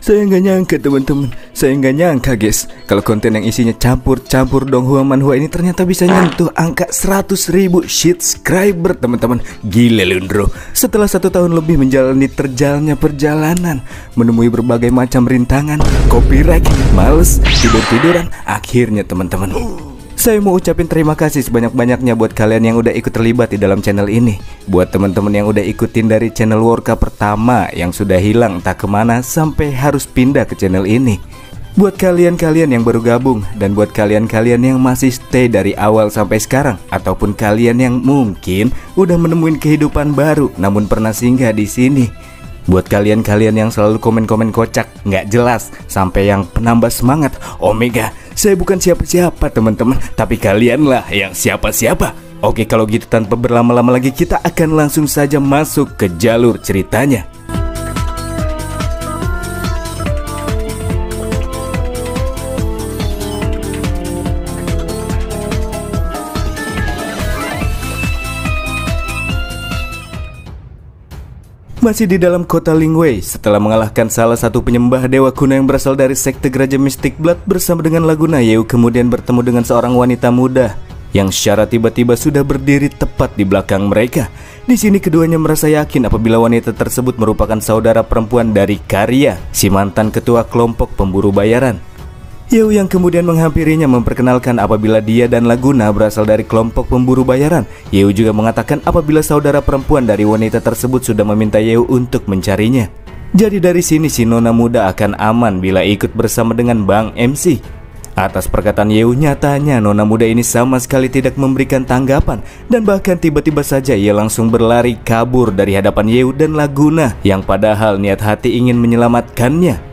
Saya nggak nyangka teman-teman, saya nggak nyangka guys, kalau konten yang isinya campur-campur Donghua Manhwa ini ternyata bisa nyentuh angka 100.000 subscriber teman-teman. Gila Lundro. Setelah 1 tahun lebih menjalani terjalnya perjalanan, menemui berbagai macam rintangan, copyright, males, tidur-tiduran, akhirnya teman-teman, saya mau ucapin terima kasih sebanyak-banyaknya buat kalian yang udah ikut terlibat di dalam channel ini. Buat teman-teman yang udah ikutin dari channel Worka pertama yang sudah hilang entah kemana sampai harus pindah ke channel ini. Buat kalian-kalian yang baru gabung, dan buat kalian-kalian yang masih stay dari awal sampai sekarang, ataupun kalian yang mungkin udah menemuin kehidupan baru namun pernah singgah di sini. Buat kalian-kalian yang selalu komen-komen kocak, nggak jelas, sampai yang penambah semangat, Omega, saya bukan siapa-siapa teman-teman, tapi kalianlah yang siapa-siapa. Oke, kalau gitu tanpa berlama-lama lagi kita akan langsung saja masuk ke jalur ceritanya. Masih di dalam kota Lingwei, setelah mengalahkan salah satu penyembah dewa kuno yang berasal dari sekte Geraja Mystic Blood bersama dengan Laguna, Yeu kemudian bertemu dengan seorang wanita muda yang secara tiba-tiba sudah berdiri tepat di belakang mereka. Di sini keduanya merasa yakin apabila wanita tersebut merupakan saudara perempuan dari Karya, si mantan ketua kelompok pemburu bayaran. Yeu yang kemudian menghampirinya memperkenalkan apabila dia dan Laguna berasal dari kelompok pemburu bayaran. Yeu juga mengatakan apabila saudara perempuan dari wanita tersebut sudah meminta Yeu untuk mencarinya. Jadi dari sini si nona muda akan aman bila ikut bersama dengan Bang MC. Atas perkataan Yeu, nyatanya nona muda ini sama sekali tidak memberikan tanggapan, dan bahkan tiba-tiba saja ia langsung berlari kabur dari hadapan Yeu dan Laguna yang padahal niat hati ingin menyelamatkannya.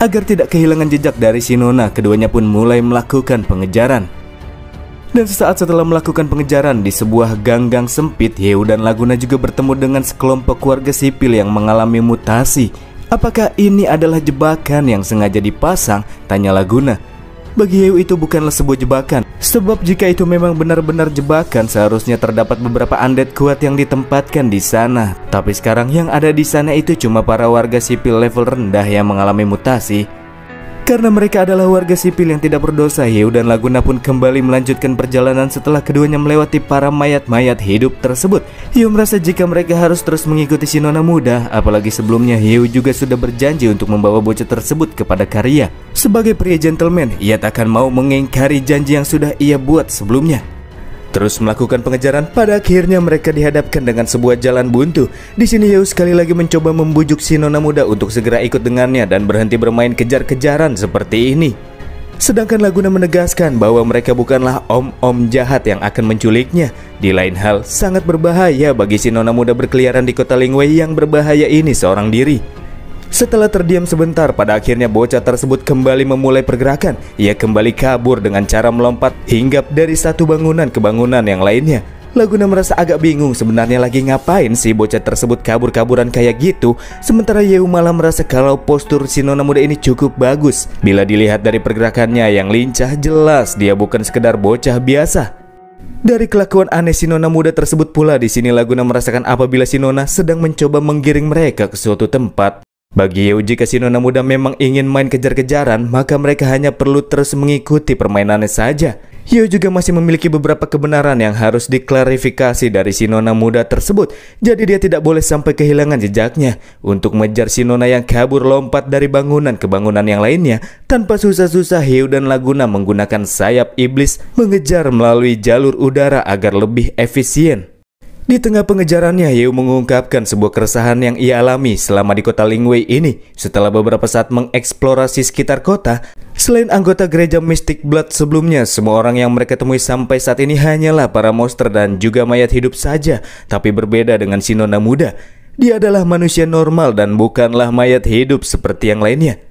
Agar tidak kehilangan jejak dari si nona, keduanya pun mulai melakukan pengejaran. Dan sesaat setelah melakukan pengejaran di sebuah gang-gang sempit, Yeu dan Laguna juga bertemu dengan sekelompok warga sipil yang mengalami mutasi. Apakah ini adalah jebakan yang sengaja dipasang? Tanya Laguna. Bagi Yeu itu bukanlah sebuah jebakan, sebab jika itu memang benar-benar jebakan, seharusnya terdapat beberapa undead kuat yang ditempatkan di sana. Tapi sekarang yang ada di sana itu cuma para warga sipil level rendah yang mengalami mutasi. Karena mereka adalah warga sipil yang tidak berdosa, Yeu dan Laguna pun kembali melanjutkan perjalanan setelah keduanya melewati para mayat-mayat hidup tersebut. Yeu merasa jika mereka harus terus mengikuti si nona muda, apalagi sebelumnya Yeu juga sudah berjanji untuk membawa bocah tersebut kepada Karya. Sebagai pria gentleman, ia takkan mau mengingkari janji yang sudah ia buat sebelumnya. Terus melakukan pengejaran, pada akhirnya mereka dihadapkan dengan sebuah jalan buntu. Di sini Yeu sekali lagi mencoba membujuk si nona muda untuk segera ikut dengannya dan berhenti bermain kejar-kejaran seperti ini. Sedangkan Laguna menegaskan bahwa mereka bukanlah om-om jahat yang akan menculiknya. Di lain hal, sangat berbahaya bagi si nona muda berkeliaran di kota Lingwei yang berbahaya ini seorang diri. Setelah terdiam sebentar, pada akhirnya bocah tersebut kembali memulai pergerakan. Ia kembali kabur dengan cara melompat hinggap dari satu bangunan ke bangunan yang lainnya. Laguna merasa agak bingung sebenarnya lagi ngapain si bocah tersebut kabur-kaburan kayak gitu. Sementara Yeu malah merasa kalau postur si nona muda ini cukup bagus. Bila dilihat dari pergerakannya yang lincah, jelas dia bukan sekedar bocah biasa. Dari kelakuan aneh si nona muda tersebut pula, di sini Laguna merasakan apabila si nona sedang mencoba menggiring mereka ke suatu tempat. Bagi Yeu, jika si nona muda memang ingin main kejar-kejaran, maka mereka hanya perlu terus mengikuti permainannya saja. Yeu juga masih memiliki beberapa kebenaran yang harus diklarifikasi dari si nona muda tersebut. Jadi dia tidak boleh sampai kehilangan jejaknya. Untuk mengejar si nona yang kabur lompat dari bangunan ke bangunan yang lainnya, tanpa susah-susah Yeu dan Laguna menggunakan sayap iblis mengejar melalui jalur udara agar lebih efisien. Di tengah pengejarannya, Yeu mengungkapkan sebuah keresahan yang ia alami selama di kota Lingwei ini. Setelah beberapa saat mengeksplorasi sekitar kota, selain anggota gereja Mystic Blood sebelumnya, semua orang yang mereka temui sampai saat ini hanyalah para monster dan juga mayat hidup saja. Tapi berbeda dengan si nona muda, dia adalah manusia normal dan bukanlah mayat hidup seperti yang lainnya.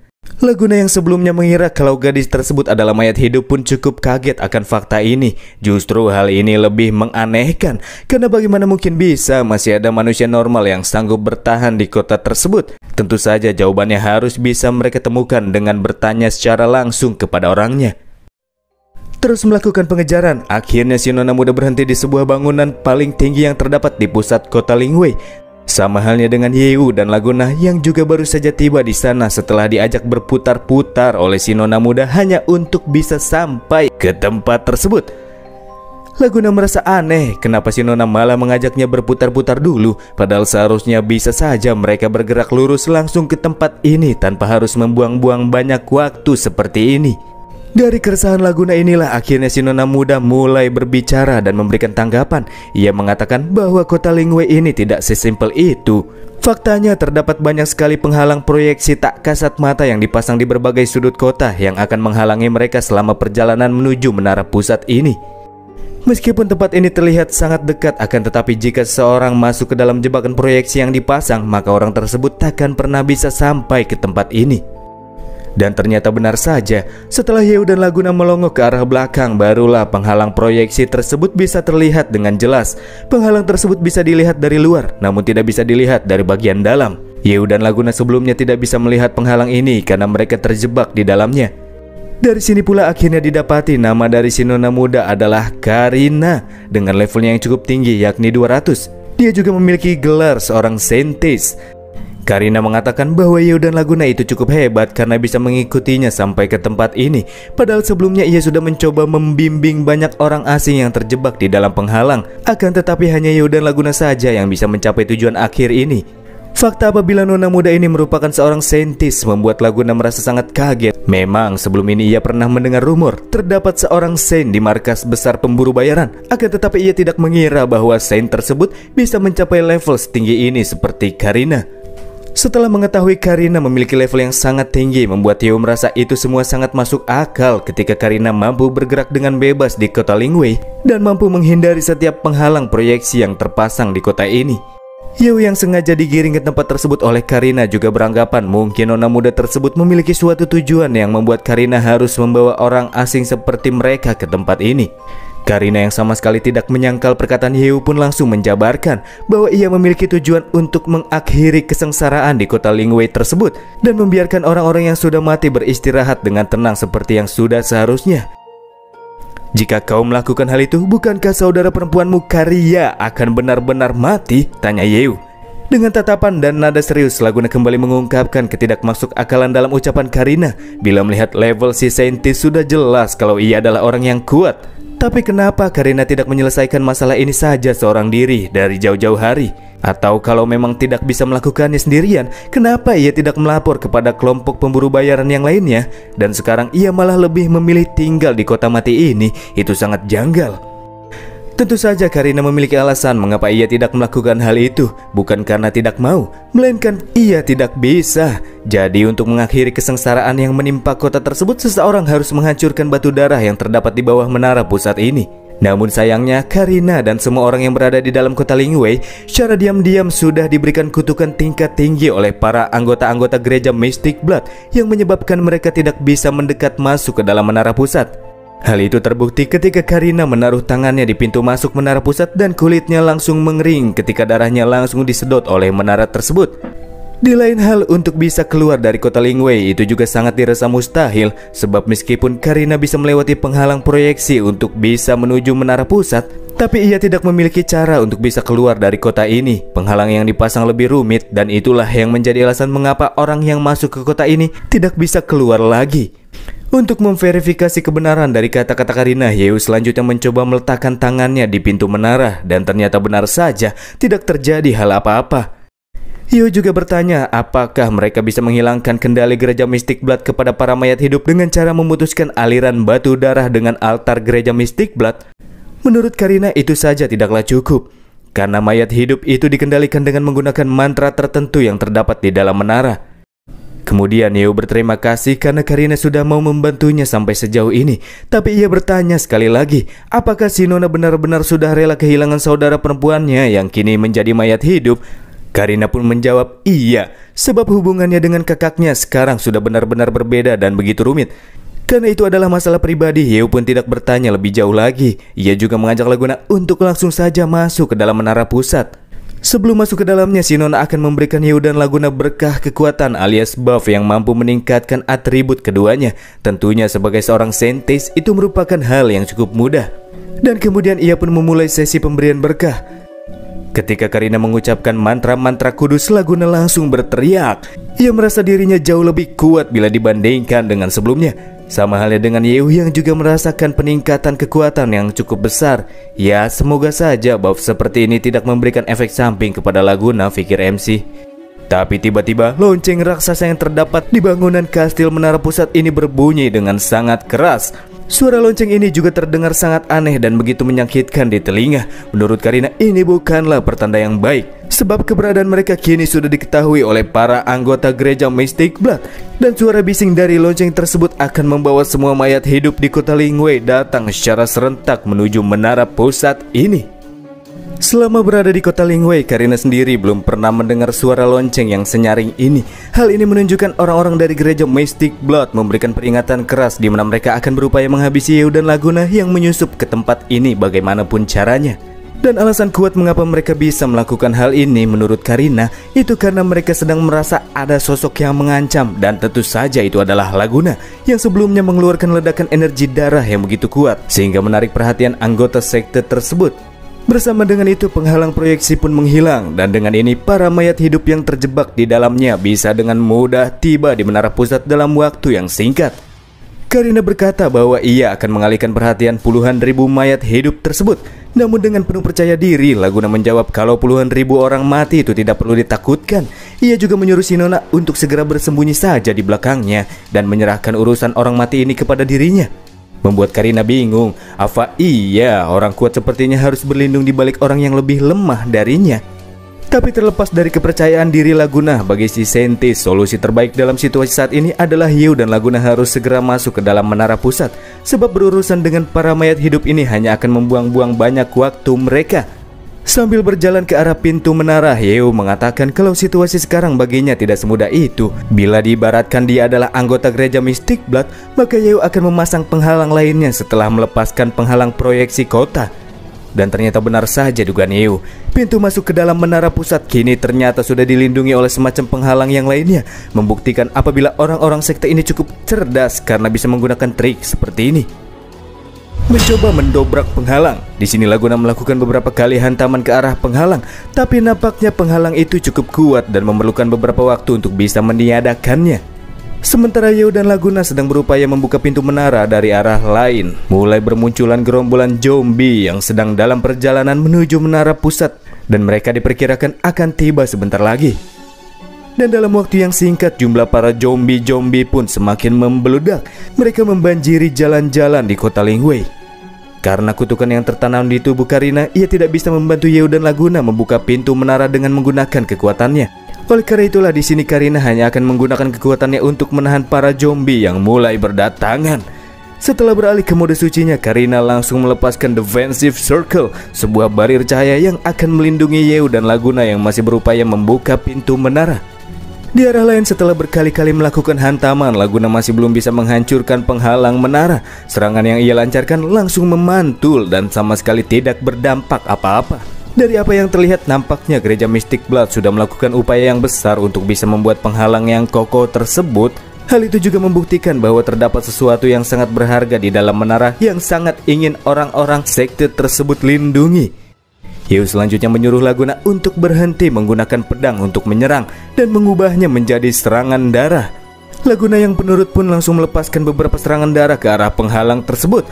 Laguna yang sebelumnya mengira kalau gadis tersebut adalah mayat hidup pun cukup kaget akan fakta ini. Justru hal ini lebih menganehkan, karena bagaimana mungkin bisa masih ada manusia normal yang sanggup bertahan di kota tersebut? Tentu saja jawabannya harus bisa mereka temukan dengan bertanya secara langsung kepada orangnya. Terus melakukan pengejaran, akhirnya si nona muda berhenti di sebuah bangunan paling tinggi yang terdapat di pusat kota Lingwei. Sama halnya dengan Yeu dan Laguna yang juga baru saja tiba di sana setelah diajak berputar-putar oleh si nona muda hanya untuk bisa sampai ke tempat tersebut. Laguna merasa aneh kenapa si nona malah mengajaknya berputar-putar dulu, padahal seharusnya bisa saja mereka bergerak lurus langsung ke tempat ini tanpa harus membuang-buang banyak waktu seperti ini. Dari keresahan Laguna inilah akhirnya si nona muda mulai berbicara dan memberikan tanggapan. Ia mengatakan bahwa kota Lingwei ini tidak sesimpel itu. Faktanya terdapat banyak sekali penghalang proyeksi tak kasat mata yang dipasang di berbagai sudut kota yang akan menghalangi mereka selama perjalanan menuju menara pusat ini. Meskipun tempat ini terlihat sangat dekat, akan tetapi jika seseorang masuk ke dalam jebakan proyeksi yang dipasang, maka orang tersebut takkan pernah bisa sampai ke tempat ini. Dan ternyata benar saja, setelah Yeu dan Laguna melongo ke arah belakang, barulah penghalang proyeksi tersebut bisa terlihat dengan jelas. Penghalang tersebut bisa dilihat dari luar, namun tidak bisa dilihat dari bagian dalam. Yeu dan Laguna sebelumnya tidak bisa melihat penghalang ini karena mereka terjebak di dalamnya. Dari sini pula akhirnya didapati nama dari si nona muda adalah Karina dengan levelnya yang cukup tinggi, yakni 200. Dia juga memiliki gelar seorang saintis. Karina mengatakan bahwa Yeu dan Laguna itu cukup hebat karena bisa mengikutinya sampai ke tempat ini. Padahal sebelumnya ia sudah mencoba membimbing banyak orang asing yang terjebak di dalam penghalang. Akan tetapi hanya Yeu dan Laguna saja yang bisa mencapai tujuan akhir ini. Fakta apabila nona muda ini merupakan seorang saintis membuat Laguna merasa sangat kaget. Memang sebelum ini ia pernah mendengar rumor terdapat seorang saint di markas besar pemburu bayaran. Akan tetapi ia tidak mengira bahwa saint tersebut bisa mencapai level setinggi ini seperti Karina. Setelah mengetahui Karina memiliki level yang sangat tinggi, membuat Yeu merasa itu semua sangat masuk akal ketika Karina mampu bergerak dengan bebas di kota Lingwei dan mampu menghindari setiap penghalang proyeksi yang terpasang di kota ini. Yeu yang sengaja digiring ke tempat tersebut oleh Karina juga beranggapan mungkin nona muda tersebut memiliki suatu tujuan yang membuat Karina harus membawa orang asing seperti mereka ke tempat ini. Karina yang sama sekali tidak menyangkal perkataan Yeu pun langsung menjabarkan bahwa ia memiliki tujuan untuk mengakhiri kesengsaraan di kota Lingwei tersebut dan membiarkan orang-orang yang sudah mati beristirahat dengan tenang seperti yang sudah seharusnya. Jika kau melakukan hal itu, bukankah saudara perempuanmu Karya akan benar-benar mati? Tanya Yeu. Dengan tatapan dan nada serius, Laguna kembali mengungkapkan ketidakmasuk akalan dalam ucapan Karina bila melihat level si saintis sudah jelas kalau ia adalah orang yang kuat. Tapi kenapa Karina tidak menyelesaikan masalah ini saja seorang diri dari jauh-jauh hari? Atau kalau memang tidak bisa melakukannya sendirian, kenapa ia tidak melapor kepada kelompok pemburu bayaran yang lainnya? Dan sekarang ia malah lebih memilih tinggal di kota mati ini. Itu sangat janggal. Tentu saja Karina memiliki alasan mengapa ia tidak melakukan hal itu. Bukan karena tidak mau, melainkan ia tidak bisa. Jadi untuk mengakhiri kesengsaraan yang menimpa kota tersebut, seseorang harus menghancurkan batu darah yang terdapat di bawah menara pusat ini. Namun sayangnya Karina dan semua orang yang berada di dalam kota Lingwei secara diam-diam sudah diberikan kutukan tingkat tinggi oleh para anggota-anggota gereja Mystic Blood yang menyebabkan mereka tidak bisa mendekat masuk ke dalam menara pusat. Hal itu terbukti ketika Karina menaruh tangannya di pintu masuk menara pusat dan kulitnya langsung mengering ketika darahnya langsung disedot oleh menara tersebut. Di lain hal, untuk bisa keluar dari kota Lingwei itu juga sangat dirasa mustahil, sebab meskipun Karina bisa melewati penghalang proyeksi untuk bisa menuju menara pusat, tapi ia tidak memiliki cara untuk bisa keluar dari kota ini. Penghalang yang dipasang lebih rumit dan itulah yang menjadi alasan mengapa orang yang masuk ke kota ini tidak bisa keluar lagi. Untuk memverifikasi kebenaran dari kata-kata Karina, Yeu selanjutnya mencoba meletakkan tangannya di pintu menara dan ternyata benar saja tidak terjadi hal apa-apa. Yeu juga bertanya apakah mereka bisa menghilangkan kendali gereja Mystic Blood kepada para mayat hidup dengan cara memutuskan aliran batu darah dengan altar gereja Mystic Blood. Menurut Karina itu saja tidaklah cukup, karena mayat hidup itu dikendalikan dengan menggunakan mantra tertentu yang terdapat di dalam menara. Kemudian Yeu berterima kasih karena Karina sudah mau membantunya sampai sejauh ini. Tapi ia bertanya sekali lagi, apakah si nona benar-benar sudah rela kehilangan saudara perempuannya yang kini menjadi mayat hidup? Karina pun menjawab iya, sebab hubungannya dengan kakaknya sekarang sudah benar-benar berbeda dan begitu rumit. Karena itu adalah masalah pribadi, Yeu pun tidak bertanya lebih jauh lagi. Ia juga mengajak Laguna untuk langsung saja masuk ke dalam menara pusat. Sebelum masuk ke dalamnya, si nona akan memberikan Yeu dan Laguna berkah kekuatan alias buff yang mampu meningkatkan atribut keduanya. Tentunya sebagai seorang saintis itu merupakan hal yang cukup mudah. Dan kemudian ia pun memulai sesi pemberian berkah. Ketika Karina mengucapkan mantra-mantra kudus, Laguna langsung berteriak. Ia merasa dirinya jauh lebih kuat bila dibandingkan dengan sebelumnya. Sama halnya dengan Yew yang juga merasakan peningkatan kekuatan yang cukup besar. Ya, semoga saja buff seperti ini tidak memberikan efek samping kepada Laguna, pikir MC. Tapi tiba-tiba lonceng raksasa yang terdapat di bangunan kastil Menara Pusat ini berbunyi dengan sangat keras. Suara lonceng ini juga terdengar sangat aneh dan begitu menyakitkan di telinga. Menurut Karina, ini bukanlah pertanda yang baik, sebab keberadaan mereka kini sudah diketahui oleh para anggota gereja Mystic Blood. Dan suara bising dari lonceng tersebut akan membawa semua mayat hidup di kota Lingwei datang secara serentak menuju Menara Pusat ini. Selama berada di kota Lingwei, Karina sendiri belum pernah mendengar suara lonceng yang senyaring ini. Hal ini menunjukkan orang-orang dari gereja Mystic Blood memberikan peringatan keras di mana mereka akan berupaya menghabisi Yew dan Laguna yang menyusup ke tempat ini bagaimanapun caranya. Dan alasan kuat mengapa mereka bisa melakukan hal ini menurut Karina itu karena mereka sedang merasa ada sosok yang mengancam, dan tentu saja itu adalah Laguna yang sebelumnya mengeluarkan ledakan energi darah yang begitu kuat sehingga menarik perhatian anggota sekte tersebut. Bersama dengan itu penghalang proyeksi pun menghilang, dan dengan ini para mayat hidup yang terjebak di dalamnya bisa dengan mudah tiba di Menara Pusat dalam waktu yang singkat. Karina berkata bahwa ia akan mengalihkan perhatian puluhan ribu mayat hidup tersebut. Namun dengan penuh percaya diri, Laguna menjawab kalau puluhan ribu orang mati itu tidak perlu ditakutkan. Ia juga menyuruh si Nona untuk segera bersembunyi saja di belakangnya dan menyerahkan urusan orang mati ini kepada dirinya. Membuat Karina bingung, apa iya orang kuat sepertinya harus berlindung di balik orang yang lebih lemah darinya? Tapi terlepas dari kepercayaan diri Laguna, bagi si Sentis, solusi terbaik dalam situasi saat ini adalah Yew dan Laguna harus segera masuk ke dalam Menara Pusat. Sebab berurusan dengan para mayat hidup ini hanya akan membuang-buang banyak waktu mereka. Sambil berjalan ke arah pintu menara, Yew mengatakan kalau situasi sekarang baginya tidak semudah itu. Bila diibaratkan dia adalah anggota gereja Mystic Blood, maka Yew akan memasang penghalang lainnya setelah melepaskan penghalang proyeksi kota. Dan ternyata benar saja dugaan Yew. Pintu masuk ke dalam Menara Pusat kini ternyata sudah dilindungi oleh semacam penghalang yang lainnya, membuktikan apabila orang-orang sekte ini cukup cerdas karena bisa menggunakan trik seperti ini. Mencoba mendobrak penghalang. Di sini Laguna melakukan beberapa kali hantaman ke arah penghalang, tapi nampaknya penghalang itu cukup kuat dan memerlukan beberapa waktu untuk bisa meniadakannya. Sementara Yew dan Laguna sedang berupaya membuka pintu menara dari arah lain, mulai bermunculan gerombolan zombie yang sedang dalam perjalanan menuju Menara Pusat, dan mereka diperkirakan akan tiba sebentar lagi. Dan dalam waktu yang singkat jumlah para zombie pun semakin membeludak. Mereka membanjiri jalan-jalan di kota Lingwei. Karena kutukan yang tertanam di tubuh Karina, ia tidak bisa membantu Yew dan Laguna membuka pintu menara dengan menggunakan kekuatannya. Oleh karena itulah di sini Karina hanya akan menggunakan kekuatannya untuk menahan para zombie yang mulai berdatangan. Setelah beralih ke mode sucinya, Karina langsung melepaskan Defensive Circle, sebuah barir cahaya yang akan melindungi Yew dan Laguna yang masih berupaya membuka pintu menara. Di arah lain, setelah berkali-kali melakukan hantaman, Laguna masih belum bisa menghancurkan penghalang menara. Serangan yang ia lancarkan langsung memantul dan sama sekali tidak berdampak apa-apa. Dari apa yang terlihat, nampaknya gereja Mystic Blood sudah melakukan upaya yang besar untuk bisa membuat penghalang yang kokoh tersebut. Hal itu juga membuktikan bahwa terdapat sesuatu yang sangat berharga di dalam menara yang sangat ingin orang-orang sekte tersebut lindungi. Yew selanjutnya menyuruh Laguna untuk berhenti menggunakan pedang untuk menyerang dan mengubahnya menjadi serangan darah. Laguna yang penurut pun langsung melepaskan beberapa serangan darah ke arah penghalang tersebut.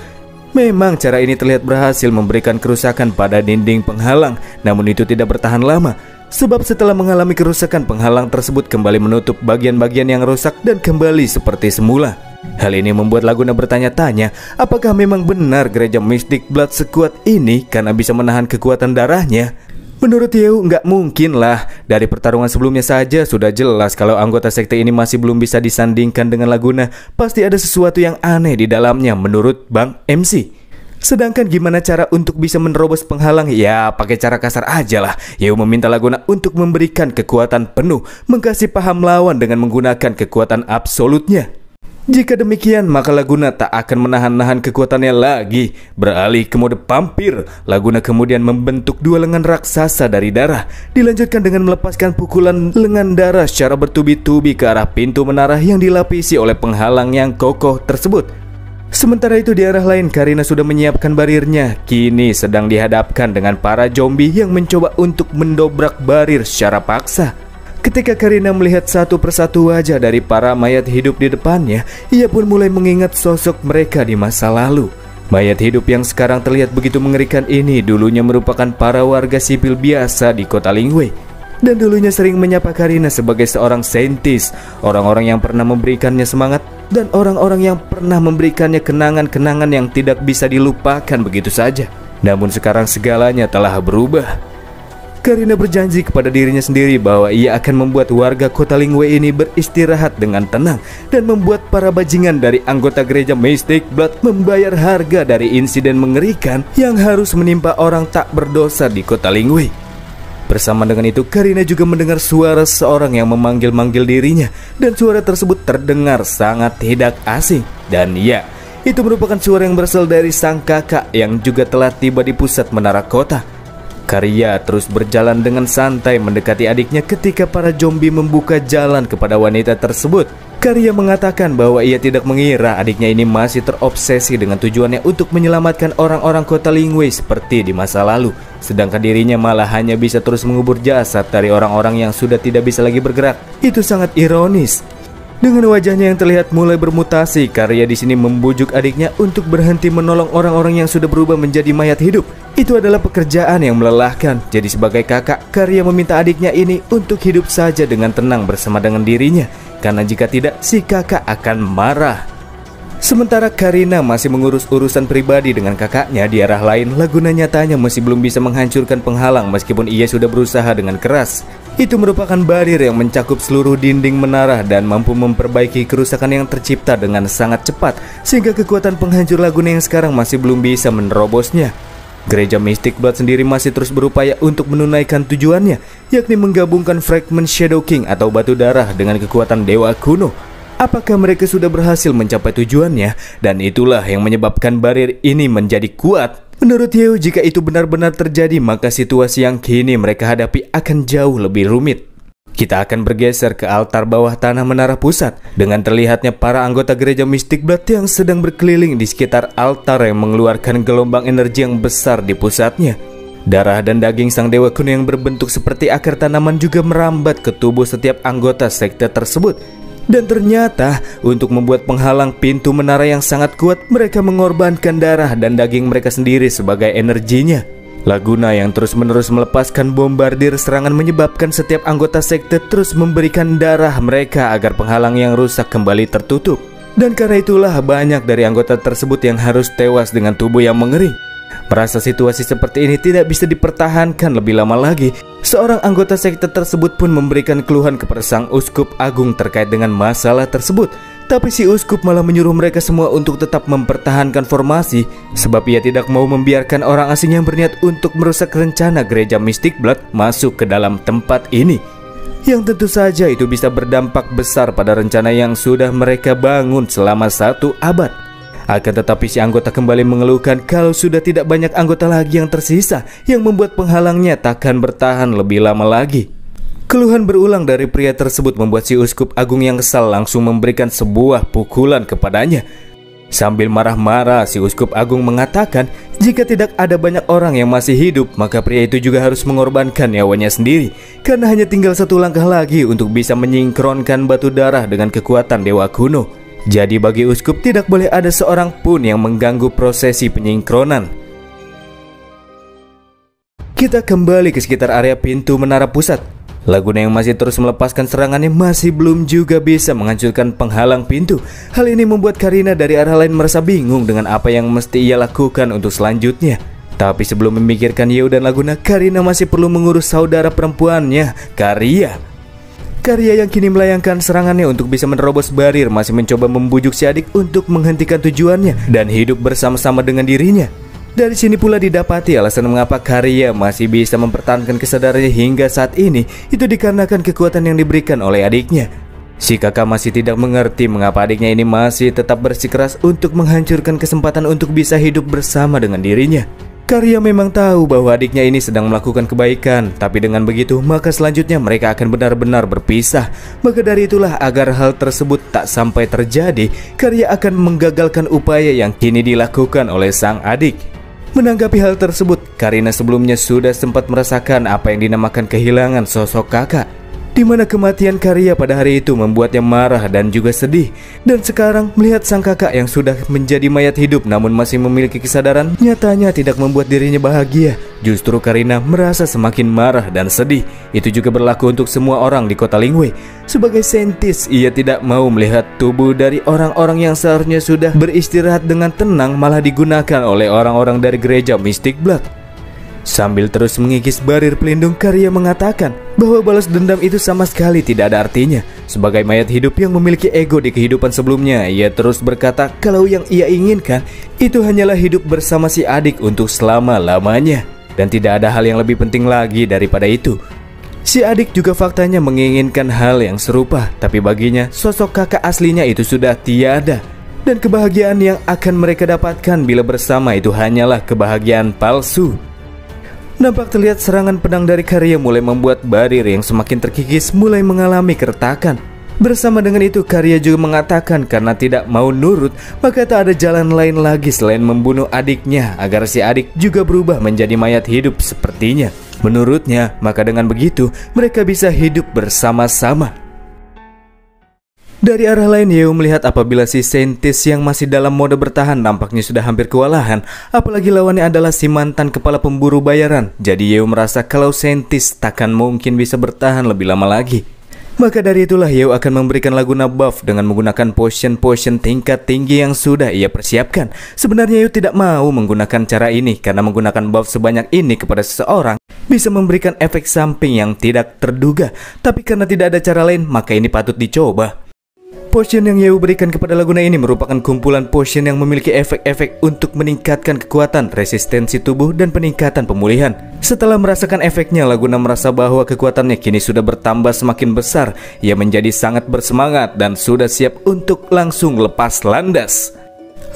Memang cara ini terlihat berhasil memberikan kerusakan pada dinding penghalang, namun itu tidak bertahan lama. Sebab setelah mengalami kerusakan, penghalang tersebut kembali menutup bagian-bagian yang rusak dan kembali seperti semula. Hal ini membuat Laguna bertanya-tanya, apakah memang benar gereja Mystic Blood sekuat ini karena bisa menahan kekuatan darahnya? Menurut Yew, nggak mungkin lah. Dari pertarungan sebelumnya saja sudah jelas kalau anggota sekte ini masih belum bisa disandingkan dengan Laguna. Pasti ada sesuatu yang aneh di dalamnya menurut Bang MC. Sedangkan gimana cara untuk bisa menerobos penghalang? Ya pakai cara kasar aja lah. Yew meminta Laguna untuk memberikan kekuatan penuh, mengkasih paham lawan dengan menggunakan kekuatan absolutnya. Jika demikian, maka Laguna tak akan menahan-nahan kekuatannya lagi. Beralih ke mode vampir, Laguna kemudian membentuk dua lengan raksasa dari darah. Dilanjutkan dengan melepaskan pukulan lengan darah secara bertubi-tubi ke arah pintu menara yang dilapisi oleh penghalang yang kokoh tersebut. Sementara itu di arah lain, Karina sudah menyiapkan barirnya. Kini sedang dihadapkan dengan para zombie yang mencoba untuk mendobrak barir secara paksa. Ketika Karina melihat satu persatu wajah dari para mayat hidup di depannya, ia pun mulai mengingat sosok mereka di masa lalu. Mayat hidup yang sekarang terlihat begitu mengerikan ini dulunya merupakan para warga sipil biasa di kota Lingwei. Dan dulunya sering menyapa Karina sebagai seorang saintis, orang-orang yang pernah memberikannya semangat, dan orang-orang yang pernah memberikannya kenangan-kenangan yang tidak bisa dilupakan begitu saja. Namun sekarang segalanya telah berubah. Karina berjanji kepada dirinya sendiri bahwa ia akan membuat warga kota Lingwei ini beristirahat dengan tenang, dan membuat para bajingan dari anggota gereja Mystic Blood membayar harga dari insiden mengerikan yang harus menimpa orang tak berdosa di kota Lingwei. Bersama dengan itu, Karina juga mendengar suara seorang yang memanggil-manggil dirinya, dan suara tersebut terdengar sangat tidak asing. Dan ya, itu merupakan suara yang berasal dari sang kakak yang juga telah tiba di pusat menara kota. Karya terus berjalan dengan santai mendekati adiknya ketika para zombie membuka jalan kepada wanita tersebut. Karya mengatakan bahwa ia tidak mengira adiknya ini masih terobsesi dengan tujuannya untuk menyelamatkan orang-orang kota Lingwei seperti di masa lalu. Sedangkan dirinya malah hanya bisa terus mengubur jasad dari orang-orang yang sudah tidak bisa lagi bergerak. Itu sangat ironis. Dengan wajahnya yang terlihat mulai bermutasi, Karya di sini membujuk adiknya untuk berhenti menolong orang-orang yang sudah berubah menjadi mayat hidup. Itu adalah pekerjaan yang melelahkan. Jadi sebagai kakak, Karya meminta adiknya ini untuk hidup saja dengan tenang bersama dengan dirinya, karena jika tidak, si kakak akan marah. Sementara Karina masih mengurus urusan pribadi dengan kakaknya, di arah lain, Laguna nyatanya masih belum bisa menghancurkan penghalang meskipun ia sudah berusaha dengan keras. Itu merupakan barir yang mencakup seluruh dinding menara dan mampu memperbaiki kerusakan yang tercipta dengan sangat cepat, sehingga kekuatan penghancur Laguna yang sekarang masih belum bisa menerobosnya. Gereja Mystic Blood sendiri masih terus berupaya untuk menunaikan tujuannya, yakni menggabungkan fragmen Shadow King atau batu darah dengan kekuatan dewa kuno. Apakah mereka sudah berhasil mencapai tujuannya? Dan itulah yang menyebabkan barir ini menjadi kuat. Menurut Yeo, jika itu benar-benar terjadi, maka situasi yang kini mereka hadapi akan jauh lebih rumit. Kita akan bergeser ke altar bawah tanah menara pusat, dengan terlihatnya para anggota gereja Mystic Blood yang sedang berkeliling di sekitar altar yang mengeluarkan gelombang energi yang besar di pusatnya. Darah dan daging sang dewa kuno yang berbentuk seperti akar tanaman juga merambat ke tubuh setiap anggota sekte tersebut. Dan ternyata untuk membuat penghalang pintu menara yang sangat kuat, mereka mengorbankan darah dan daging mereka sendiri sebagai energinya. Laguna yang terus-menerus melepaskan bombardir serangan menyebabkan setiap anggota sekte terus memberikan darah mereka agar penghalang yang rusak kembali tertutup. Dan karena itulah banyak dari anggota tersebut yang harus tewas dengan tubuh yang mengering. Merasa situasi seperti ini tidak bisa dipertahankan lebih lama lagi, seorang anggota sekte tersebut pun memberikan keluhan kepada sang uskup agung terkait dengan masalah tersebut. Tapi si uskup malah menyuruh mereka semua untuk tetap mempertahankan formasi, sebab ia tidak mau membiarkan orang asing yang berniat untuk merusak rencana gereja Mystic Blood masuk ke dalam tempat ini, yang tentu saja itu bisa berdampak besar pada rencana yang sudah mereka bangun selama 1 abad. Akan tetapi si anggota kembali mengeluhkan kalau sudah tidak banyak anggota lagi yang tersisa, yang membuat penghalangnya takkan bertahan lebih lama lagi. Keluhan berulang dari pria tersebut membuat si uskup agung yang kesal langsung memberikan sebuah pukulan kepadanya. Sambil marah-marah, si uskup agung mengatakan jika tidak ada banyak orang yang masih hidup, maka pria itu juga harus mengorbankan nyawanya sendiri, karena hanya tinggal 1 langkah lagi untuk bisa menyingkronkan batu darah dengan kekuatan dewa kuno. Jadi bagi uskup tidak boleh ada seorang pun yang mengganggu prosesi penyingkronan. Kita kembali ke sekitar area pintu menara pusat. Laguna yang masih terus melepaskan serangannya masih belum juga bisa menghancurkan penghalang pintu. Hal ini membuat Karina dari arah lain merasa bingung dengan apa yang mesti ia lakukan untuk selanjutnya. Tapi sebelum memikirkan Yeo dan Laguna, Karina masih perlu mengurus saudara perempuannya, Karya. Karya yang kini melayangkan serangannya untuk bisa menerobos barir masih mencoba membujuk si adik untuk menghentikan tujuannya dan hidup bersama-sama dengan dirinya. Dari sini pula didapati alasan mengapa Karya masih bisa mempertahankan kesadarannya hingga saat ini, itu dikarenakan kekuatan yang diberikan oleh adiknya. Si kakak masih tidak mengerti mengapa adiknya ini masih tetap bersikeras untuk menghancurkan kesempatan untuk bisa hidup bersama dengan dirinya. Karya memang tahu bahwa adiknya ini sedang melakukan kebaikan, tapi dengan begitu maka selanjutnya mereka akan benar-benar berpisah. Maka dari itulah agar hal tersebut tak sampai terjadi, Karya akan menggagalkan upaya yang kini dilakukan oleh sang adik. Menanggapi hal tersebut, Karina sebelumnya sudah sempat merasakan apa yang dinamakan kehilangan sosok kakak, di mana kematian Karya pada hari itu membuatnya marah dan juga sedih. Dan sekarang melihat sang kakak yang sudah menjadi mayat hidup namun masih memiliki kesadaran, nyatanya tidak membuat dirinya bahagia. Justru Karina merasa semakin marah dan sedih. Itu juga berlaku untuk semua orang di kota Lingwei. Sebagai saintis, ia tidak mau melihat tubuh dari orang-orang yang seharusnya sudah beristirahat dengan tenang malah digunakan oleh orang-orang dari gereja Mystic Blood. Sambil terus mengikis barir pelindung, Karya mengatakan bahwa balas dendam itu sama sekali tidak ada artinya. Sebagai mayat hidup yang memiliki ego di kehidupan sebelumnya, ia terus berkata kalau yang ia inginkan itu hanyalah hidup bersama si adik untuk selama-lamanya. Dan tidak ada hal yang lebih penting lagi daripada itu. Si adik juga faktanya menginginkan hal yang serupa, tapi baginya sosok kakak aslinya itu sudah tiada. Dan kebahagiaan yang akan mereka dapatkan bila bersama itu hanyalah kebahagiaan palsu. Nampak terlihat serangan pedang dari Karya mulai membuat barir yang semakin terkikis mulai mengalami keretakan. Bersama dengan itu Karya juga mengatakan karena tidak mau nurut, maka tak ada jalan lain lagi selain membunuh adiknya agar si adik juga berubah menjadi mayat hidup sepertinya. Menurutnya, maka dengan begitu mereka bisa hidup bersama-sama. Dari arah lain, Yeo melihat apabila si saintis yang masih dalam mode bertahan nampaknya sudah hampir kewalahan, apalagi lawannya adalah si mantan kepala pemburu bayaran. Jadi Yeo merasa kalau saintis takkan mungkin bisa bertahan lebih lama lagi. Maka dari itulah Yeo akan memberikan Laguna buff dengan menggunakan potion-potion tingkat tinggi yang sudah ia persiapkan. Sebenarnya Yeo tidak mau menggunakan cara ini karena menggunakan buff sebanyak ini kepada seseorang bisa memberikan efek samping yang tidak terduga. Tapi karena tidak ada cara lain, maka ini patut dicoba. Potion yang Yeo berikan kepada Laguna ini merupakan kumpulan potion yang memiliki efek-efek untuk meningkatkan kekuatan, resistensi tubuh, dan peningkatan pemulihan. Setelah merasakan efeknya, Laguna merasa bahwa kekuatannya kini sudah bertambah semakin besar. Ia menjadi sangat bersemangat dan sudah siap untuk langsung lepas landas.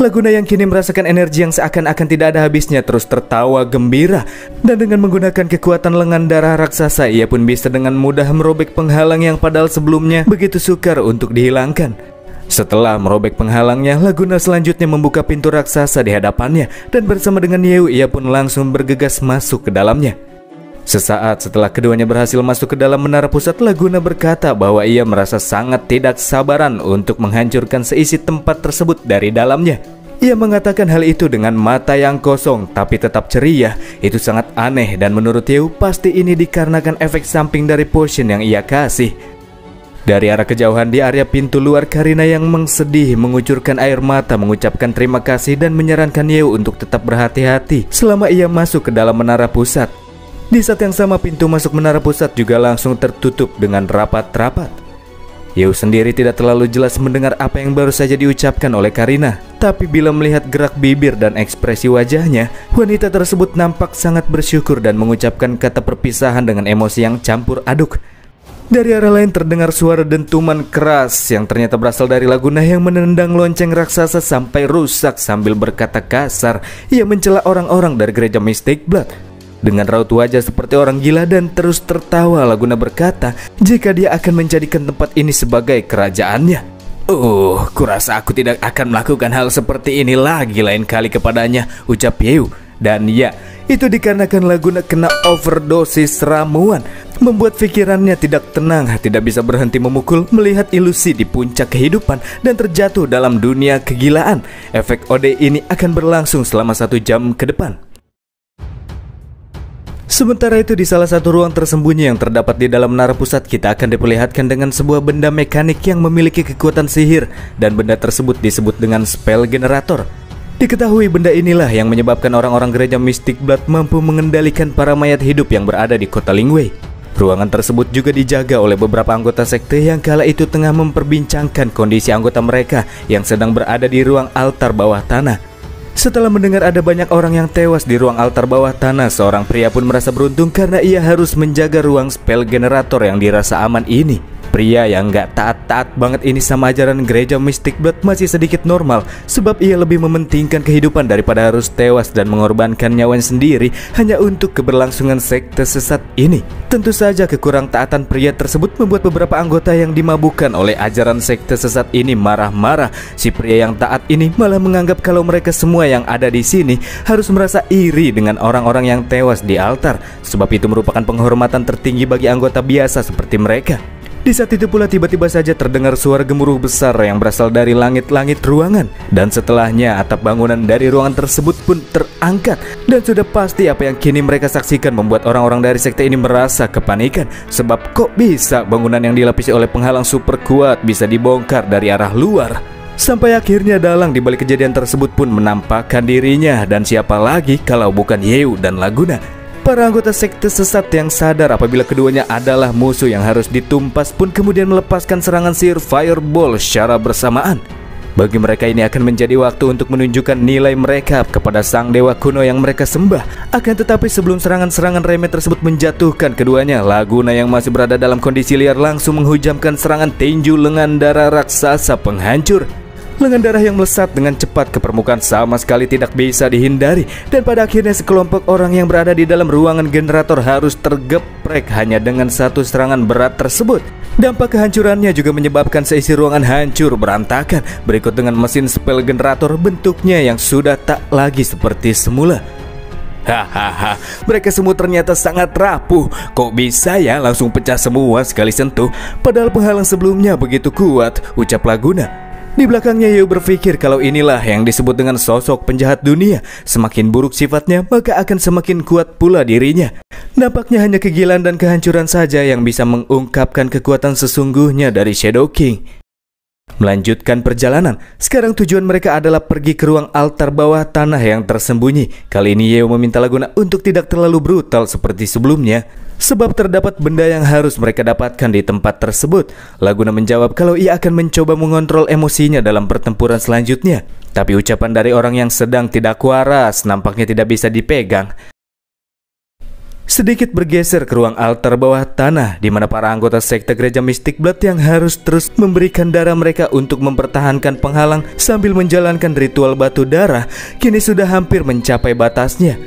Laguna yang kini merasakan energi yang seakan-akan tidak ada habisnya terus tertawa gembira. Dan dengan menggunakan kekuatan lengan darah raksasa, ia pun bisa dengan mudah merobek penghalang yang padahal sebelumnya begitu sukar untuk dihilangkan. Setelah merobek penghalangnya, Laguna selanjutnya membuka pintu raksasa di hadapannya. Dan bersama dengan Yeo, ia pun langsung bergegas masuk ke dalamnya. Sesaat setelah keduanya berhasil masuk ke dalam menara pusat, Laguna berkata bahwa ia merasa sangat tidak sabaran untuk menghancurkan seisi tempat tersebut dari dalamnya. Ia mengatakan hal itu dengan mata yang kosong tapi tetap ceria. Itu sangat aneh dan menurut Yeo pasti ini dikarenakan efek samping dari potion yang ia kasih. Dari arah kejauhan di area pintu luar, Karina yang sedih mengucurkan air mata mengucapkan terima kasih dan menyarankan Yeo untuk tetap berhati-hati selama ia masuk ke dalam menara pusat. Di saat yang sama, pintu masuk menara pusat juga langsung tertutup dengan rapat-rapat. Yeo sendiri tidak terlalu jelas mendengar apa yang baru saja diucapkan oleh Karina. Tapi bila melihat gerak bibir dan ekspresi wajahnya, wanita tersebut nampak sangat bersyukur dan mengucapkan kata perpisahan dengan emosi yang campur aduk. Dari arah lain terdengar suara dentuman keras yang ternyata berasal dari Laguna yang menendang lonceng raksasa sampai rusak sambil berkata kasar. Ia mencela orang-orang dari gereja Mystic Blood. Dengan raut wajah seperti orang gila dan terus tertawa, Laguna berkata jika dia akan menjadikan tempat ini sebagai kerajaannya. Kurasa aku tidak akan melakukan hal seperti ini lagi lain kali kepadanya, ucap Yeo. Dan ya, itu dikarenakan Laguna kena overdosis ramuan, membuat pikirannya tidak tenang, tidak bisa berhenti memukul, melihat ilusi di puncak kehidupan dan terjatuh dalam dunia kegilaan. Efek OD ini akan berlangsung selama 1 jam ke depan. Sementara itu di salah satu ruang tersembunyi yang terdapat di dalam menara pusat, kita akan diperlihatkan dengan sebuah benda mekanik yang memiliki kekuatan sihir. Dan benda tersebut disebut dengan spell generator. Diketahui benda inilah yang menyebabkan orang-orang gereja Mystic Blood mampu mengendalikan para mayat hidup yang berada di kota Lingwei. Ruangan tersebut juga dijaga oleh beberapa anggota sekte yang kala itu tengah memperbincangkan kondisi anggota mereka yang sedang berada di ruang altar bawah tanah. Setelah mendengar ada banyak orang yang tewas di ruang altar bawah tanah, seorang pria pun merasa beruntung karena ia harus menjaga ruang spell generator yang dirasa aman ini. Pria yang gak taat-taat banget ini sama ajaran gereja Mystic Blood masih sedikit normal, sebab ia lebih mementingkan kehidupan daripada harus tewas dan mengorbankan nyawanya sendiri hanya untuk keberlangsungan sekte sesat ini. Tentu saja kekurang taatan pria tersebut membuat beberapa anggota yang dimabukkan oleh ajaran sekte sesat ini marah-marah. Si pria yang taat ini malah menganggap kalau mereka semua yang ada di sini harus merasa iri dengan orang-orang yang tewas di altar, sebab itu merupakan penghormatan tertinggi bagi anggota biasa seperti mereka. Di saat itu pula tiba-tiba saja terdengar suara gemuruh besar yang berasal dari langit-langit ruangan. Dan setelahnya atap bangunan dari ruangan tersebut pun terangkat. Dan sudah pasti apa yang kini mereka saksikan membuat orang-orang dari sekte ini merasa kepanikan. Sebab kok bisa bangunan yang dilapisi oleh penghalang super kuat bisa dibongkar dari arah luar. Sampai akhirnya dalang di balik kejadian tersebut pun menampakkan dirinya. Dan siapa lagi kalau bukan Yeu dan Laguna. Para anggota sekte sesat yang sadar apabila keduanya adalah musuh yang harus ditumpas pun kemudian melepaskan serangan sihir Fireball secara bersamaan. Bagi mereka ini akan menjadi waktu untuk menunjukkan nilai mereka kepada sang dewa kuno yang mereka sembah. Akan tetapi sebelum serangan-serangan remeh tersebut menjatuhkan keduanya, Laguna yang masih berada dalam kondisi liar langsung menghujamkan serangan tinju lengan darah raksasa penghancur. Lengan darah yang melesat dengan cepat ke permukaan sama sekali tidak bisa dihindari. Dan pada akhirnya sekelompok orang yang berada di dalam ruangan generator harus tergeprek hanya dengan satu serangan berat tersebut. Dampak kehancurannya juga menyebabkan seisi ruangan hancur berantakan. Berikut dengan mesin spell generator bentuknya yang sudah tak lagi seperti semula. Hahaha, mereka semua ternyata sangat rapuh. Kok bisa ya langsung pecah semua sekali sentuh? Padahal penghalang sebelumnya begitu kuat, ucap Laguna. Di belakangnya Yeu berpikir kalau inilah yang disebut dengan sosok penjahat dunia. Semakin buruk sifatnya, maka akan semakin kuat pula dirinya. Nampaknya hanya kegilaan dan kehancuran saja yang bisa mengungkapkan kekuatan sesungguhnya dari Shadow King. Melanjutkan perjalanan, sekarang tujuan mereka adalah pergi ke ruang altar bawah tanah yang tersembunyi. Kali ini Yeu meminta Laguna untuk tidak terlalu brutal seperti sebelumnya, sebab terdapat benda yang harus mereka dapatkan di tempat tersebut. Laguna menjawab kalau ia akan mencoba mengontrol emosinya dalam pertempuran selanjutnya. Tapi ucapan dari orang yang sedang tidak waras nampaknya tidak bisa dipegang. Sedikit bergeser ke ruang altar bawah tanah, di mana para anggota sekte gereja Mystic Blood yang harus terus memberikan darah mereka untuk mempertahankan penghalang sambil menjalankan ritual batu darah, kini sudah hampir mencapai batasnya.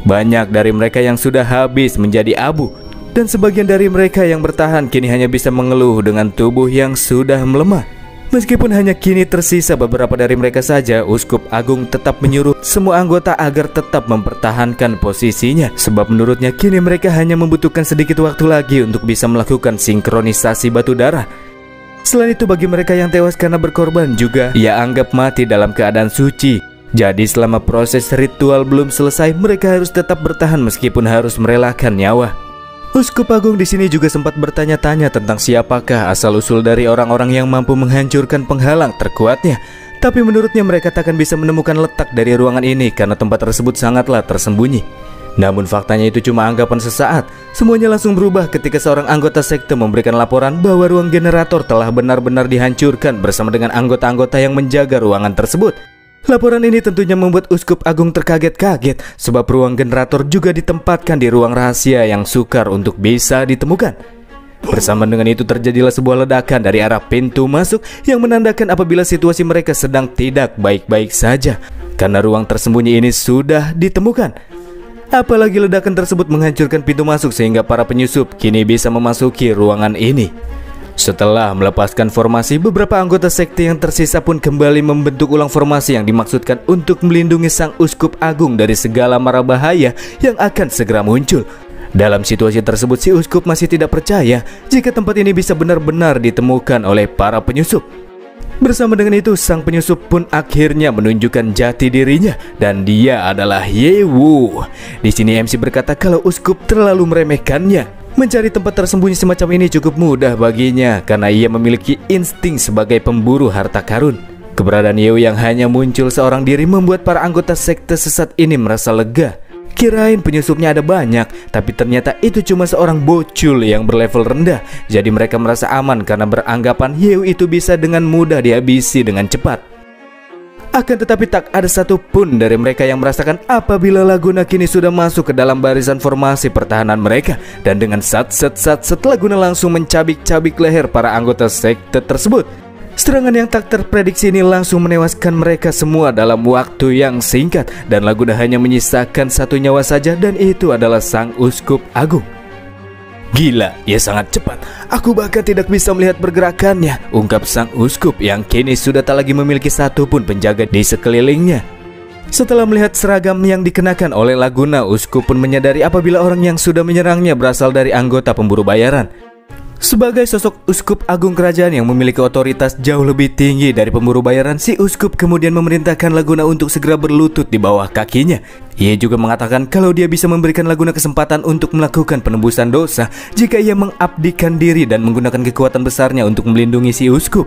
Banyak dari mereka yang sudah habis menjadi abu, dan sebagian dari mereka yang bertahan kini hanya bisa mengeluh dengan tubuh yang sudah melemah. Meskipun hanya kini tersisa beberapa dari mereka saja, Uskup Agung tetap menyuruh semua anggota agar tetap mempertahankan posisinya, sebab menurutnya kini mereka hanya membutuhkan sedikit waktu lagi untuk bisa melakukan sinkronisasi batu darah. Selain itu bagi mereka yang tewas karena berkorban juga ia anggap mati dalam keadaan suci. Jadi selama proses ritual belum selesai, mereka harus tetap bertahan meskipun harus merelakan nyawa. Uskup Agung di sini juga sempat bertanya-tanya tentang siapakah asal-usul dari orang-orang yang mampu menghancurkan penghalang terkuatnya. Tapi menurutnya mereka takkan bisa menemukan letak dari ruangan ini karena tempat tersebut sangatlah tersembunyi. Namun faktanya itu cuma anggapan sesaat. Semuanya langsung berubah ketika seorang anggota sekte memberikan laporan bahwa ruang generator telah benar-benar dihancurkan bersama dengan anggota-anggota yang menjaga ruangan tersebut. Laporan ini tentunya membuat Uskup Agung terkaget-kaget, sebab ruang generator juga ditempatkan di ruang rahasia yang sukar untuk bisa ditemukan. Bersama dengan itu terjadilah sebuah ledakan dari arah pintu masuk yang menandakan apabila situasi mereka sedang tidak baik-baik saja, karena ruang tersembunyi ini sudah ditemukan. Apalagi ledakan tersebut menghancurkan pintu masuk sehingga para penyusup kini bisa memasuki ruangan ini. Setelah melepaskan formasi, beberapa anggota sekte yang tersisa pun kembali membentuk ulang formasi yang dimaksudkan untuk melindungi sang Uskup Agung dari segala mara bahaya yang akan segera muncul. Dalam situasi tersebut, si Uskup masih tidak percaya jika tempat ini bisa benar-benar ditemukan oleh para penyusup. Bersama dengan itu, sang penyusup pun akhirnya menunjukkan jati dirinya, dan dia adalah Yewu. Di sini MC berkata kalau Uskup terlalu meremehkannya. Mencari tempat tersembunyi semacam ini cukup mudah baginya karena ia memiliki insting sebagai pemburu harta karun. Keberadaan Yewu yang hanya muncul seorang diri membuat para anggota sekte sesat ini merasa lega. Kirain penyusupnya ada banyak, tapi ternyata itu cuma seorang bocil yang berlevel rendah. Jadi mereka merasa aman karena beranggapan Yewu itu bisa dengan mudah dihabisi dengan cepat. Akan tetapi tak ada satupun dari mereka yang merasakan apabila Laguna kini sudah masuk ke dalam barisan formasi pertahanan mereka. Dan dengan sat-sat Laguna langsung mencabik-cabik leher para anggota sekte tersebut. Serangan yang tak terprediksi ini langsung menewaskan mereka semua dalam waktu yang singkat. Dan Laguna hanya menyisakan satu nyawa saja, dan itu adalah sang uskup agung. Gila, ia sangat cepat. Aku bahkan tidak bisa melihat pergerakannya, ungkap sang uskup yang kini sudah tak lagi memiliki satupun penjaga di sekelilingnya. Setelah melihat seragam yang dikenakan oleh Laguna, uskup pun menyadari apabila orang yang sudah menyerangnya berasal dari anggota pemburu bayaran. Sebagai sosok uskup agung kerajaan yang memiliki otoritas jauh lebih tinggi dari pemburu bayaran, si uskup kemudian memerintahkan Laguna untuk segera berlutut di bawah kakinya. Ia juga mengatakan kalau dia bisa memberikan Laguna kesempatan untuk melakukan penembusan dosa jika ia mengabdikan diri dan menggunakan kekuatan besarnya untuk melindungi si uskup.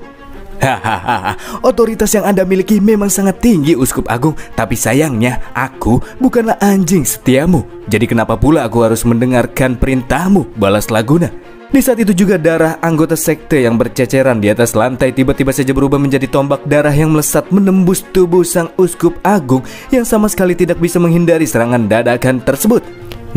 Hahaha, otoritas yang Anda miliki memang sangat tinggi, uskup agung. Tapi sayangnya, aku bukanlah anjing setiamu. Jadi kenapa pula aku harus mendengarkan perintahmu, balas Laguna. Di saat itu juga darah anggota sekte yang berceceran di atas lantai tiba-tiba saja berubah menjadi tombak darah yang melesat menembus tubuh sang uskup agung yang sama sekali tidak bisa menghindari serangan dadakan tersebut.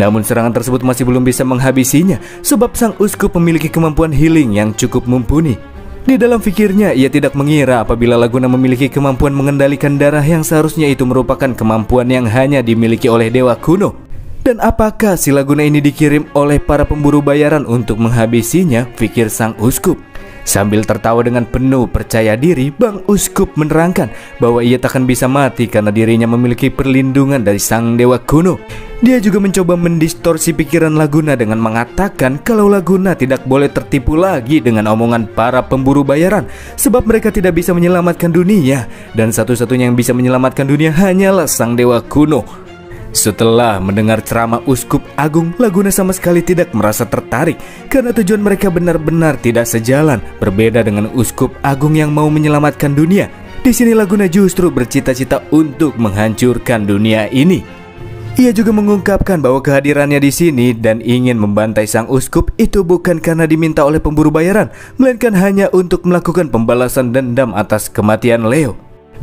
Namun serangan tersebut masih belum bisa menghabisinya sebab sang uskup memiliki kemampuan healing yang cukup mumpuni. Di dalam pikirnya ia tidak mengira apabila Laguna memiliki kemampuan mengendalikan darah yang seharusnya itu merupakan kemampuan yang hanya dimiliki oleh dewa kuno. Dan apakah si Laguna ini dikirim oleh para pemburu bayaran untuk menghabisinya, pikir sang uskup. Sambil tertawa dengan penuh percaya diri, Bang Uskup menerangkan bahwa ia takkan bisa mati karena dirinya memiliki perlindungan dari sang dewa kuno. Dia juga mencoba mendistorsi pikiran Laguna dengan mengatakan kalau Laguna tidak boleh tertipu lagi dengan omongan para pemburu bayaran, sebab mereka tidak bisa menyelamatkan dunia, dan satu-satunya yang bisa menyelamatkan dunia hanyalah sang dewa kuno. Setelah mendengar ceramah uskup agung, Laguna sama sekali tidak merasa tertarik karena tujuan mereka benar-benar tidak sejalan, berbeda dengan uskup agung yang mau menyelamatkan dunia. Di sini Laguna justru bercita-cita untuk menghancurkan dunia ini. Ia juga mengungkapkan bahwa kehadirannya di sini dan ingin membantai sang uskup itu bukan karena diminta oleh pemburu bayaran, melainkan hanya untuk melakukan pembalasan dendam atas kematian Leo.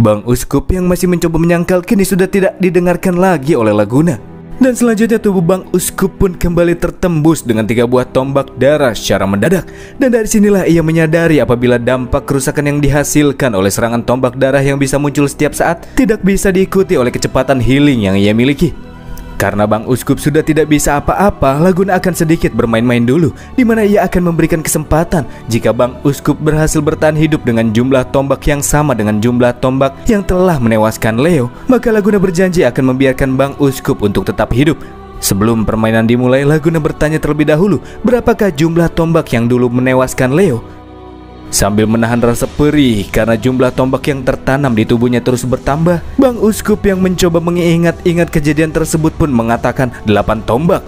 Bang Uskup yang masih mencoba menyangkal kini sudah tidak didengarkan lagi oleh Laguna. Dan selanjutnya tubuh Bang Uskup pun kembali tertembus dengan 3 buah tombak darah secara mendadak. Dan dari sinilah ia menyadari apabila dampak kerusakan yang dihasilkan oleh serangan tombak darah yang bisa muncul setiap saat tidak bisa diikuti oleh kecepatan healing yang ia miliki. Karena Bang Uskup sudah tidak bisa apa-apa, Laguna akan sedikit bermain-main dulu, di mana ia akan memberikan kesempatan jika Bang Uskup berhasil bertahan hidup dengan jumlah tombak yang sama dengan jumlah tombak yang telah menewaskan Leo, maka Laguna berjanji akan membiarkan Bang Uskup untuk tetap hidup. Sebelum permainan dimulai, Laguna bertanya terlebih dahulu, berapakah jumlah tombak yang dulu menewaskan Leo? Sambil menahan rasa perih karena jumlah tombak yang tertanam di tubuhnya terus bertambah, Bang Uskup yang mencoba mengingat-ingat kejadian tersebut pun mengatakan 8 tombak.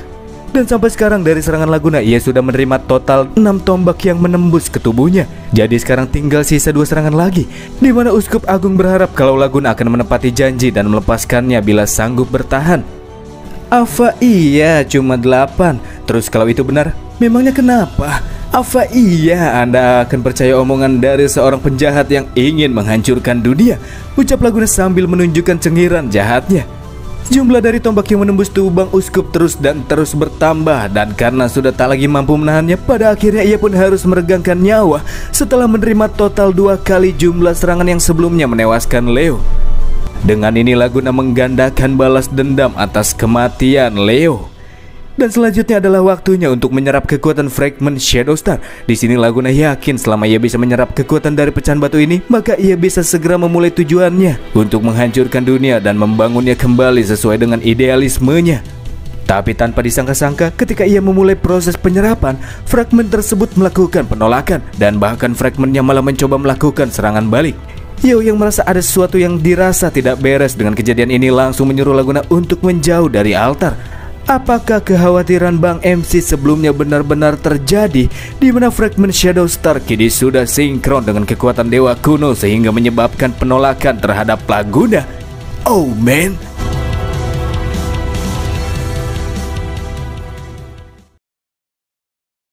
Dan sampai sekarang dari serangan Laguna ia sudah menerima total 6 tombak yang menembus ke tubuhnya. Jadi sekarang tinggal sisa 2 serangan lagi, di mana Uskup Agung berharap kalau Laguna akan menepati janji dan melepaskannya bila sanggup bertahan. Apa iya cuma 8? Terus kalau itu benar, memangnya kenapa? Apa iya Anda akan percaya omongan dari seorang penjahat yang ingin menghancurkan dunia? Ucap Laguna sambil menunjukkan cengiran jahatnya. Jumlah dari tombak yang menembus tubuh Bang Uskup terus bertambah, dan karena sudah tak lagi mampu menahannya, pada akhirnya ia pun harus meregangkan nyawa setelah menerima total 2 kali jumlah serangan yang sebelumnya menewaskan Leo. Dengan ini Laguna menggandakan balas dendam atas kematian Leo. Dan selanjutnya adalah waktunya untuk menyerap kekuatan fragmen Shadow Star. Di sini Laguna yakin selama ia bisa menyerap kekuatan dari pecahan batu ini, maka ia bisa segera memulai tujuannya untuk menghancurkan dunia dan membangunnya kembali sesuai dengan idealismenya. Tapi tanpa disangka-sangka, ketika ia memulai proses penyerapan, fragmen tersebut melakukan penolakan, dan bahkan fragmennya malah mencoba melakukan serangan balik. Yo yang merasa ada sesuatu yang dirasa tidak beres dengan kejadian ini langsung menyuruh Laguna untuk menjauh dari altar. Apakah kekhawatiran Bang MC sebelumnya benar-benar terjadi, di mana fragmen Shadow Star kini sudah sinkron dengan kekuatan dewa kuno sehingga menyebabkan penolakan terhadap Laguna? Oh man,